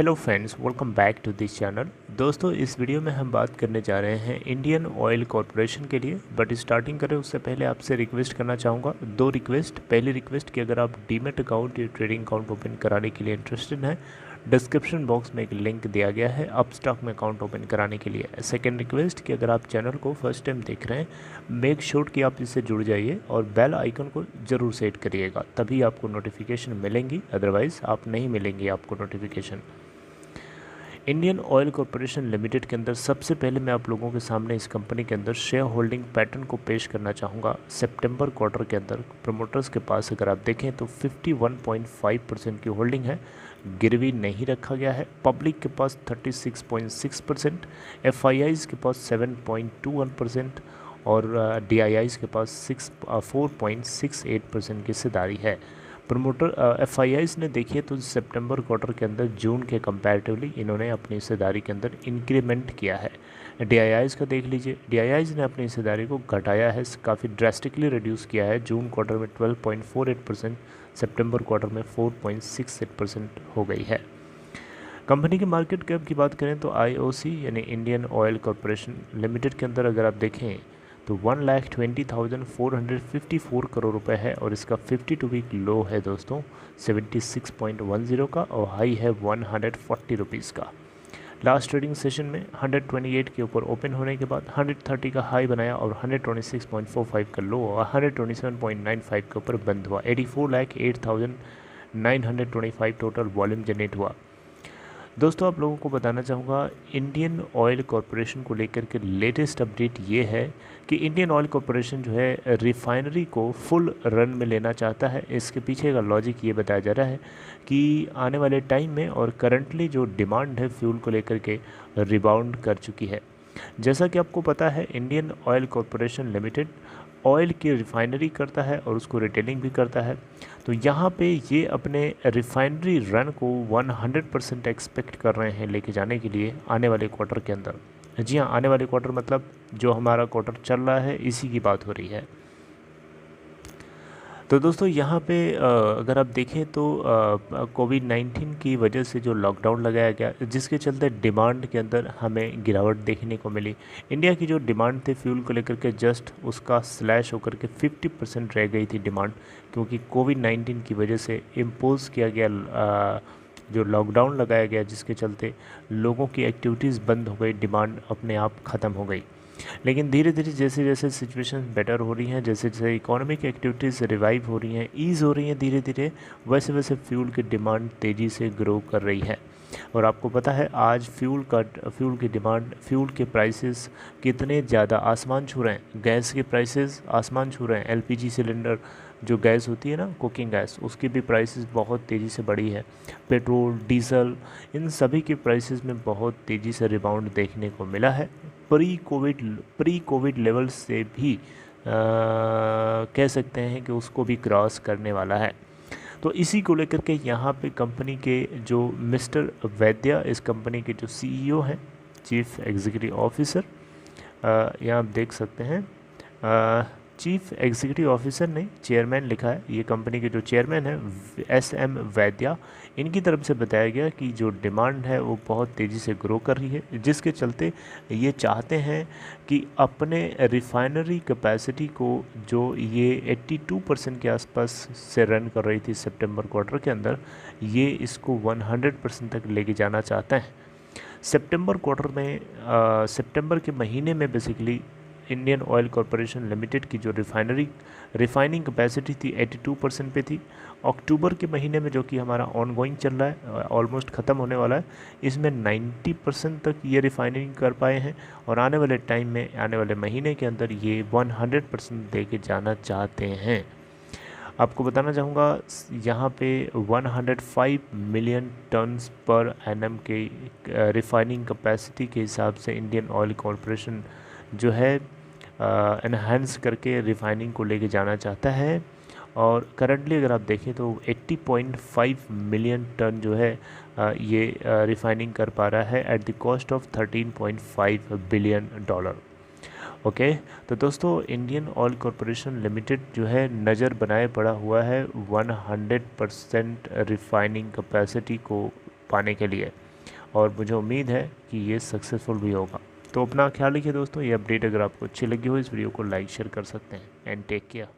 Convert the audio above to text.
Hello friends, welcome back to this channel. दोस्तों, इस video में हम बात करने जा रहे हैं इंडियन ऑयल कॉरपोरेशन के लिए। बट स्टार्टिंग करें उससे पहले आपसे रिक्वेस्ट करना चाहूँगा, दो रिक्वेस्ट। पहली रिक्वेस्ट कि अगर आप डीमेट अकाउंट या ट्रेडिंग अकाउंट ओपन कराने के लिए इंटरेस्टेड हैं, डिस्क्रिप्शन बॉक्स में एक लिंक दिया गया है अपस्टॉक में अकाउंट ओपन कराने के लिए। सेकेंड रिक्वेस्ट कि अगर आप चैनल को फर्स्ट टाइम देख रहे हैं, मेक श्योर कि आप इससे जुड़ जाइए और बेल आइकन को ज़रूर सेट करिएगा, तभी आपको नोटिफिकेशन मिलेंगी, अदरवाइज़ आप नहीं मिलेंगी आपको notification. Indian oil corporation limited के अंदर सबसे पहले मैं आप लोगों के सामने इस कंपनी के अंदर शेयर होल्डिंग पैटर्न को पेश करना चाहूँगा। सितंबर क्वार्टर के अंदर प्रमोटर्स के पास अगर आप देखें तो 51.5% की होल्डिंग है, गिरवी नहीं रखा गया है। पब्लिक के पास 36.6%, एफआईआईज़ के पास 7.21% और डीआईआईज़ के पास 4.68% की हिस्सेदारी है। प्रमोटर एफआईआईज़ ने देखिए तो सितंबर क्वार्टर के अंदर जून के कंपैरेटिवली इन्होंने अपनी हिस्सेदारी के अंदर इंक्रीमेंट किया है। डीआईआईज़ का देख लीजिए, डीआईआईज़ ने अपनी हिस्सेदारी को घटाया है, काफ़ी ड्रास्टिकली रिड्यूस किया है। जून क्वार्टर में 12.48%, सितंबर क्वार्टर में 4.68% हो गई है। कंपनी के मार्केट कैप की बात करें तो आईओसी यानी इंडियन ऑयल कॉरपोरेशन लिमिटेड के अंदर अगर आप देखें तो 1,20,454 करोड़ रुपए है और इसका 52 वीक लो है दोस्तों 76.10 का और हाई है 140 रुपीज़ का। लास्ट ट्रेडिंग सेशन में 128 के ऊपर ओपन होने के बाद 130 का हाई बनाया और 126.45 का लो और 127.95 के ऊपर बंद हुआ। 84,08,925 टोटल वॉल्यूम जनरेट हुआ। दोस्तों, आप लोगों को बताना चाहूँगा इंडियन ऑयल कॉरपोरेशन को लेकर के लेटेस्ट अपडेट ये है कि इंडियन ऑयल कॉरपोरेशन जो है रिफाइनरी को फुल रन में लेना चाहता है। इसके पीछे का लॉजिक ये बताया जा रहा है कि आने वाले टाइम में और करंटली जो डिमांड है फ्यूल को लेकर के रिबाउंड कर चुकी है। जैसा कि आपको पता है, Indian oil corporation limited oil की रिफाइनरी करता है और उसको रिटेलिंग भी करता है। तो यहाँ पे ये अपने रिफाइनरी रन को 100% एक्सपेक्ट कर रहे हैं लेके जाने के लिए आने वाले क्वार्टर के अंदर। जी हाँ, आने वाले क्वार्टर मतलब जो हमारा क्वार्टर चल रहा है इसी की बात हो रही है। तो दोस्तों, यहाँ पे अगर आप देखें तो कोविड-19 की वजह से जो लॉकडाउन लगाया गया, जिसके चलते डिमांड के अंदर हमें गिरावट देखने को मिली। इंडिया की जो डिमांड थी फ्यूल को लेकर के जस्ट उसका स्लैश होकर के 50% रह गई थी डिमांड, क्योंकि कोविड-19 की वजह से इम्पोज किया गया जो लॉकडाउन लगाया गया, जिसके चलते लोगों की एक्टिविटीज़ बंद हो गई, डिमांड अपने आप ख़त्म हो गई। लेकिन धीरे धीरे जैसे जैसे सिचुएशन बेटर हो रही हैं, जैसे जैसे इकोनॉमिक एक्टिविटीज़ रिवाइव हो रही हैं, ईज़ हो रही हैं धीरे धीरे, वैसे वैसे फ्यूल की डिमांड तेज़ी से ग्रो कर रही है। और आपको पता है आज फ्यूल की डिमांड, फ्यूल के प्राइसेस कितने ज़्यादा आसमान छू रहे हैं। गैस के प्राइसेस आसमान छू रहे हैं। एलपीजी सिलेंडर जो गैस होती है ना, कुकिंग गैस, उसकी भी प्राइसेस बहुत तेज़ी से बढ़ी है। पेट्रोल, डीजल, इन सभी के प्राइसेस में बहुत तेज़ी से रिबाउंड देखने को मिला है। प्री कोविड लेवल्स से भी कह सकते हैं कि उसको भी क्रॉस करने वाला है। तो इसी को लेकर के यहाँ पे कंपनी के जो मिस्टर वैद्या, इस कंपनी के जो सीईओ हैं, चीफ एग्जीक्यूटिव ऑफिसर, यहाँ आप देख सकते हैं चीफ एग्जीक्यूटिव ऑफिसर ने चेयरमैन लिखा है। ये कंपनी के जो चेयरमैन हैं एसएम वैद्या, इनकी तरफ से बताया गया कि जो डिमांड है वो बहुत तेज़ी से ग्रो कर रही है, जिसके चलते ये चाहते हैं कि अपने रिफाइनरी कैपेसिटी को जो ये 82% के आसपास से रन कर रही थी सितंबर क्वार्टर के अंदर, ये इसको 100% तक लेके जाना चाहते हैं। सितंबर क्वार्टर में सितंबर के महीने में basically Indian oil corporation limited की जो रिफाइनिंग कैपेसिटी थी 82% पे थी। अक्टूबर के महीने में जो कि हमारा ऑनगोइंग चल रहा है, ऑलमोस्ट ख़त्म होने वाला है, इसमें 90% तक ये रिफाइनिंग कर पाए हैं और आने वाले टाइम में, आने वाले महीने के अंदर ये 100% दे के जाना चाहते हैं। आपको बताना चाहूँगा यहाँ पे 105 मिलियन टन्स पर एनम के रिफाइनिंग कैपेसिटी के हिसाब से इंडियन ऑयल कॉरपोरेशन जो है एनहांस करके रिफाइनिंग को लेके जाना चाहता है। और करंटली अगर आप देखें तो 80.5 मिलियन टन जो है ये रिफाइनिंग कर पा रहा है at the cost of $13.5 billion. Okay, तो दोस्तों, इंडियन ऑयल कॉरपोरेशन लिमिटेड जो है नज़र बनाए पड़ा हुआ है 100% रिफाइनिंग कैपेसिटी को पाने के लिए। और मुझे उम्मीद है कि ये सक्सेसफुल भी होगा। तो अपना ख्याल रखिए दोस्तों। ये अपडेट अगर आपको अच्छी लगी हो, इस वीडियो को लाइक शेयर कर सकते हैं। And take care.